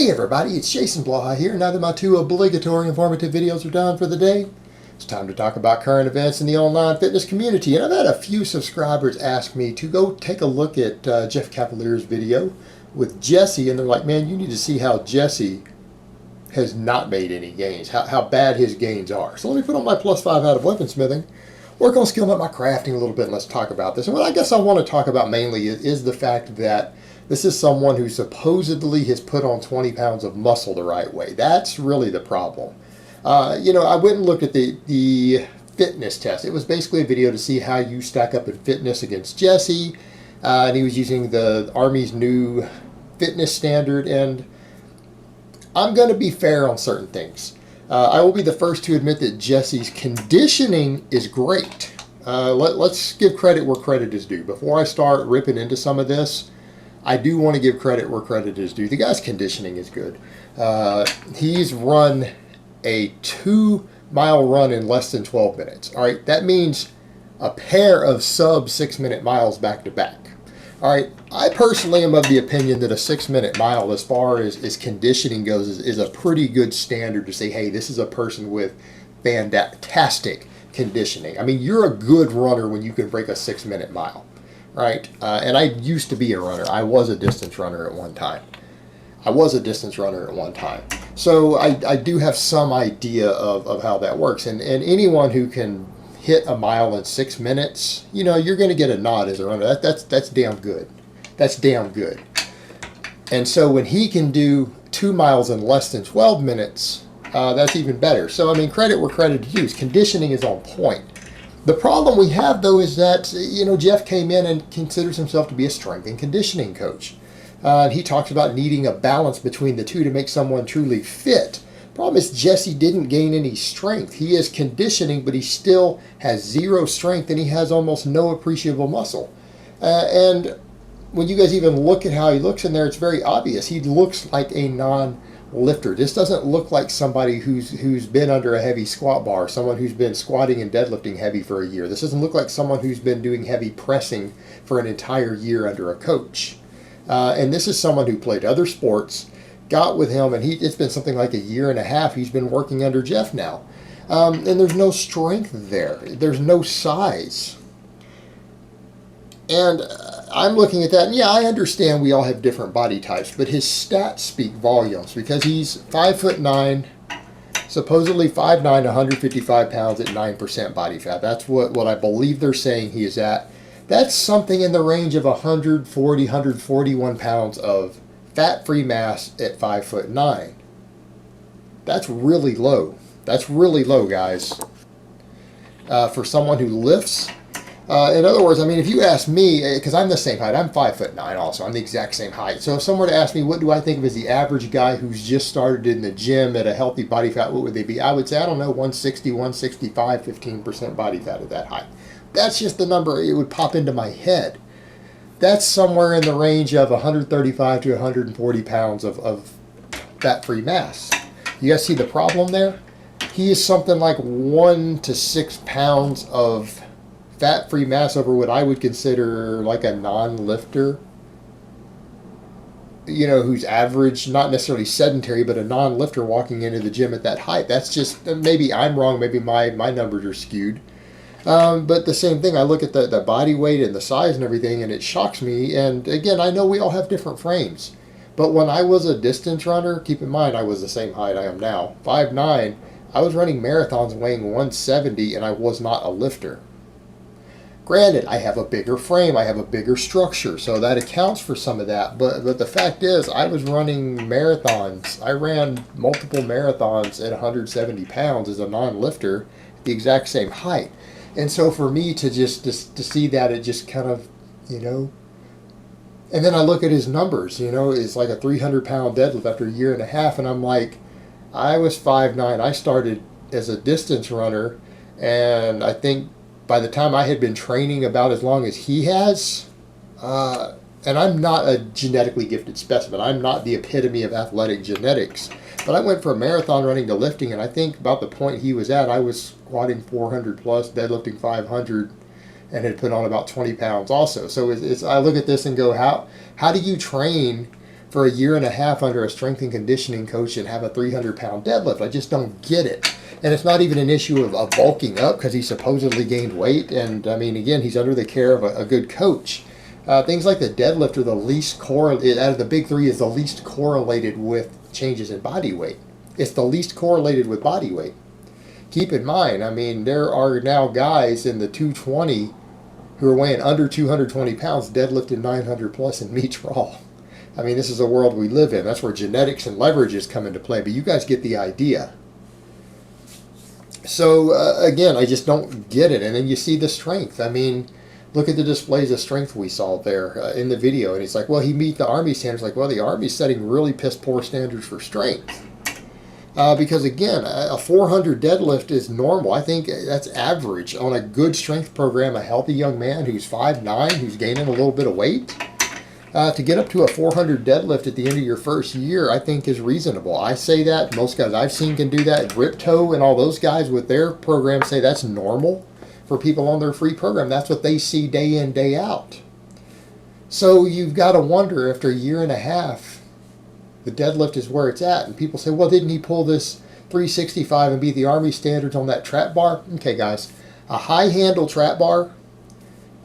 Hey everybody, it's Jason Blaha here. Now that my two obligatory informative videos are done for the day, it's time to talk about current events in the online fitness community. And I've had a few subscribers ask me to go take a look at Jeff Cavalier's video with Jesse, and they're like, man, you need to see how Jesse has not made any gains, how bad his gains are. So let me put on my +5 out of weaponsmithing, work on skilling up my crafting a little bit, and let's talk about this. And what I guess I want to talk about mainly is the fact that this is someone who supposedly has put on 20 pounds of muscle the right way. That's really the problem. I went and looked at the fitness test. It was basically a video to see how you stack up in fitness against Jesse. And he was using the Army's new fitness standard. And I'm going to be fair on certain things. I will be the first to admit that Jesse's conditioning is great. Let's give credit where credit is due. Before I start ripping into some of this, I do want to give credit where credit is due. The guy's conditioning is good. He's run a 2-mile run in less than 12 minutes. All right, that means a pair of sub 6-minute miles back to back. All right, I personally am of the opinion that a 6-minute mile, as far as conditioning goes, is a pretty good standard to say, hey, this is a person with fantastic conditioning. I mean, you're a good runner when you can break a 6-minute mile. Right, and I used to be a runner. I was a distance runner at one time. So I do have some idea of how that works. And anyone who can hit a mile in 6 minutes, you're going to get a nod as a runner. That's damn good. That's damn good. And so when he can do 2 miles in less than 12 minutes, that's even better. So, I mean, credit where credit is due. Conditioning is on point. The problem we have, though, is that, Jeff came in and considers himself to be a strength and conditioning coach. He talks about needing a balance between the two to make someone truly fit. Problem is, Jesse didn't gain any strength. He is conditioning, but he still has zero strength, and he has almost no appreciable muscle. And when you guys even look at how he looks in there, it's very obvious. He looks like a non-lifter. This doesn't look like somebody who's been under a heavy squat bar, someone who's been squatting and deadlifting heavy for a year. This doesn't look like someone who's been doing heavy pressing for an entire year under a coach. And this is someone who played other sports, got with him, and it's been something like a year and a half he's been working under Jeff now. And there's no strength there. There's no size. And I'm looking at that, and yeah, I understand we all have different body types, but his stats speak volumes because he's 5'9", supposedly 5'9", 155 pounds at 9% body fat. That's what I believe they're saying he is at. That's something in the range of 140, 141 pounds of fat-free mass at 5'9". That's really low. That's really low, guys. For someone who lifts. In other words, I mean, if you ask me, because I'm the same height, I'm 5'9" also, I'm the exact same height. So if someone were to ask me, what do I think of as the average guy who's just started in the gym at a healthy body fat, what would they be? I would say, I don't know, 160, 165, 15% body fat at that height. That's just the number it would pop into my head. That's somewhere in the range of 135 to 140 pounds of fat-free mass. You guys see the problem there? He is something like 1 to 6 pounds of fat-free mass over what I would consider like a non-lifter, who's average, not necessarily sedentary, but a non-lifter walking into the gym at that height. That's just, maybe I'm wrong, maybe my numbers are skewed. But the same thing, I look at the body weight and the size and everything, and it shocks me. And again, I know we all have different frames. But when I was a distance runner, keep in mind, I was the same height I am now, 5'9", I was running marathons weighing 170, and I was not a lifter. Granted, I have a bigger frame, I have a bigger structure, so that accounts for some of that. But the fact is, I was running marathons. I ran multiple marathons at 170 pounds as a non-lifter, the exact same height. And so for me to to see that, it just kind of, And then I look at his numbers, it's like a 300-pound deadlift after a year and a half, and I'm like, I was 5'9". I started as a distance runner, and I think by the time I had been training about as long as he has, and I'm not a genetically gifted specimen. I'm not the epitome of athletic genetics. But I went from marathon running to lifting, and I think about the point he was at, I was squatting 400 plus, deadlifting 500, and had put on about 20 pounds also. So I look at this and go, how do you train for a year and a half under a strength and conditioning coach and have a 300-pound deadlift. I just don't get it. And it's not even an issue of bulking up because he supposedly gained weight. And I mean, again, he's under the care of a good coach. Things like the deadlift are the least correlated, out of the big three, is the least correlated with changes in body weight. It's the least correlated with body weight. Keep in mind, I mean, there are now guys in the 220 who are weighing under 220 pounds, deadlifting 900 plus in meets raw. I mean, this is a world we live in. That's where genetics and leverages come into play. But you guys get the idea. So, again, I just don't get it. And then you see the strength. I mean, look at the displays of strength we saw there in the video. And he's like, well, he meet the Army standards. Like, well, the Army's setting really piss poor standards for strength. Because, again, a 400 deadlift is normal. I think that's average on a good strength program. A healthy young man who's 5'9", who's gaining a little bit of weight. To get up to a 400 deadlift at the end of your first year, I think is reasonable. I say that. Most guys I've seen can do that. Ripto and all those guys with their program say that's normal for people on their free program. That's what they see day in, day out. So you've got to wonder, after a year and a half, the deadlift is where it's at. And people say, well, didn't he pull this 365 and beat the Army standards on that trap bar? Okay, guys, a high handle trap bar,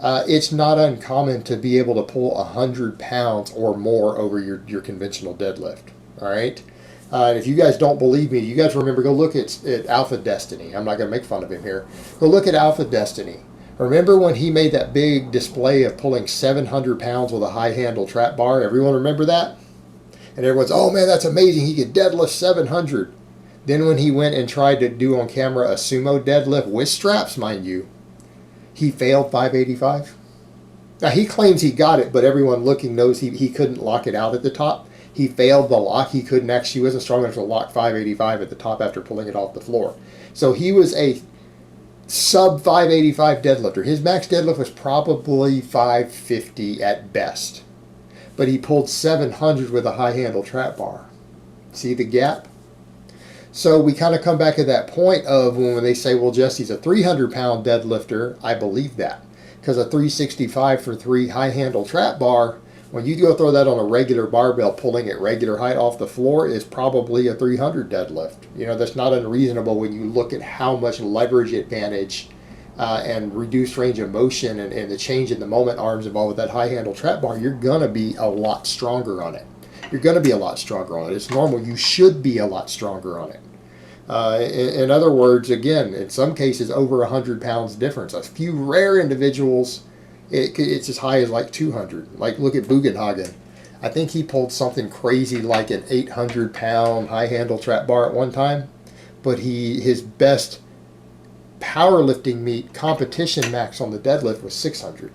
it's not uncommon to be able to pull 100 pounds or more over your conventional deadlift. All right? If you guys don't believe me, you guys remember, go look at Alpha Destiny. I'm not going to make fun of him here. Go look at Alpha Destiny. Remember when he made that big display of pulling 700 pounds with a high handle trap bar? Everyone remember that? And everyone's, oh man, that's amazing. He could deadlift 700. Then when he went and tried to do on camera a sumo deadlift with straps, mind you, he failed 585. Now, he claims he got it, but everyone looking knows he couldn't lock it out at the top. He failed the lock. He couldn't actually, he wasn't strong enough to lock 585 at the top after pulling it off the floor. So he was a sub 585 deadlifter. His max deadlift was probably 550 at best. But he pulled 700 with a high handle trap bar. See the gap? So we kind of come back at that point of when they say, well, Jesse's a 300-pound deadlifter. I believe that. Because a 365 for 3 high-handle trap bar, when you go throw that on a regular barbell, pulling at regular height off the floor, is probably a 300 deadlift. You know, that's not unreasonable when you look at how much leverage advantage and reduced range of motion and the change in the moment arms involved with that high-handle trap bar. You're going to be a lot stronger on it. You're going to be a lot stronger on it. It's normal. You should be a lot stronger on it. In other words, again, in some cases, over 100 pounds difference. A few rare individuals, it's as high as like 200. Like, look at Bugenhagen. I think he pulled something crazy like an 800-pound high-handle trap bar at one time. But his best powerlifting meet competition max on the deadlift was 600.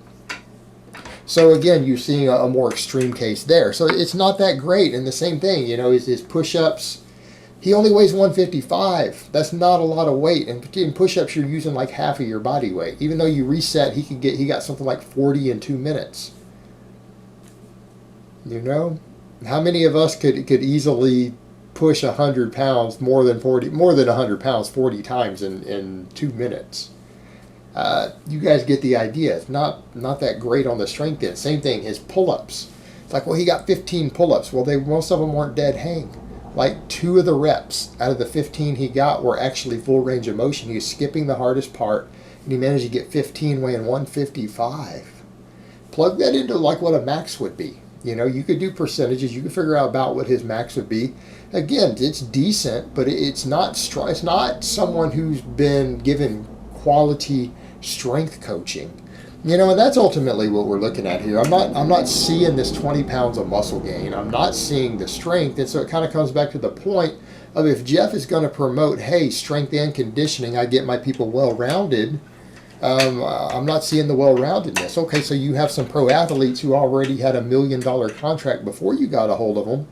So again, you're seeing a more extreme case there. So it's not that great. And the same thing, you know, his push-ups, he only weighs 155. That's not a lot of weight. And in push-ups, you're using like half of your body weight. Even though you reset, he got something like 40 in 2 minutes. You know, how many of us could easily push 100 pounds more than 100 pounds 40 times in 2 minutes? You guys get the idea. It's not that great on the strength end. Same thing, his pull-ups. It's like, well, he got 15 pull-ups. Well, most of them weren't dead hang. Like 2 of the reps out of the 15 he got were actually full range of motion. He was skipping the hardest part, and he managed to get 15 weighing 155. Plug that into like what a max would be. You know, you could do percentages. You could figure out about what his max would be. Again, it's decent, but it's not strong. It's not someone who's been given quality strength coaching. You know, and that's ultimately what we're looking at here. I'm not seeing this 20 pounds of muscle gain. I'm not seeing the strength. And so it kind of comes back to the point of, if Jeff is going to promote, hey, strength and conditioning, I get my people well-rounded, I'm not seeing the well-roundedness. Okay, so you have some pro athletes who already had $1 million contract before you got a hold of them.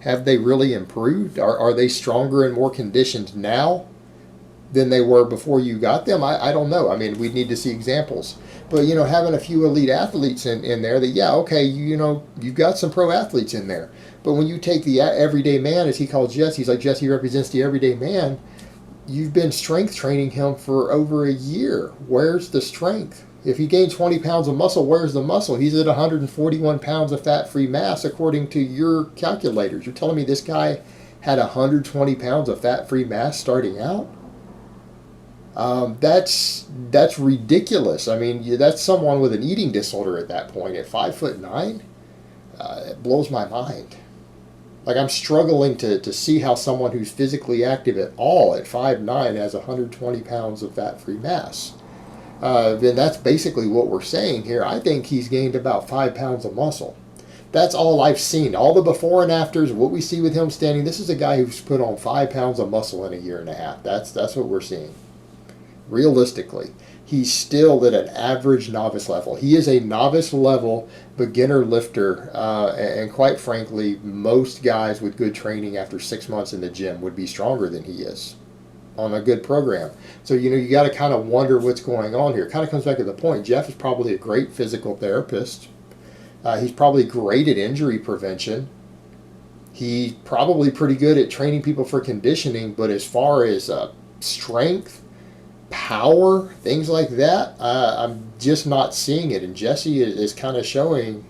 Have they really improved? Are they stronger and more conditioned now than they were before you got them? I don't know. I mean, we need to see examples. But, you know, having a few elite athletes in there that, yeah, okay, you know, you've got some pro athletes in there. But when you take the everyday man, as he calls Jesse, he's like, Jesse represents the everyday man. You've been strength training him for over a year. Where's the strength? If he gained 20 pounds of muscle, where's the muscle? He's at 141 pounds of fat-free mass according to your calculators. You're telling me this guy had 120 pounds of fat-free mass starting out? That's ridiculous. I mean, that's someone with an eating disorder at that point. At 5'9", it blows my mind. Like, I'm struggling to see how someone who's physically active at all at 5'9" has 120 pounds of fat-free mass. Then that's basically what we're saying here. I think he's gained about 5 pounds of muscle. That's all I've seen. All the before and afters, what we see with him standing, this is a guy who's put on 5 pounds of muscle in a year and a half. That's what we're seeing. Realistically, he's still at an average novice level. He is a novice level beginner lifter, and quite frankly, most guys with good training after 6 months in the gym would be stronger than he is on a good program. So, you got to kind of wonder what's going on here. It kind of comes back to the point. Jeff is probably a great physical therapist. He's probably great at injury prevention. He's probably pretty good at training people for conditioning, but as far as strength, power, things like that, I'm just not seeing it. And Jesse is kind of showing,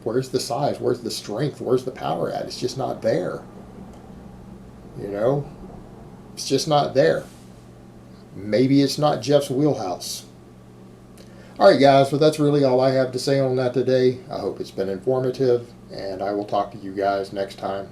where's the size, where's the strength, where's the power at? It's just not there. It's just not there. Maybe it's not Jeff's wheelhouse. All right, guys, well, that's really all I have to say on that today. I hope it's been informative, and I will talk to you guys next time.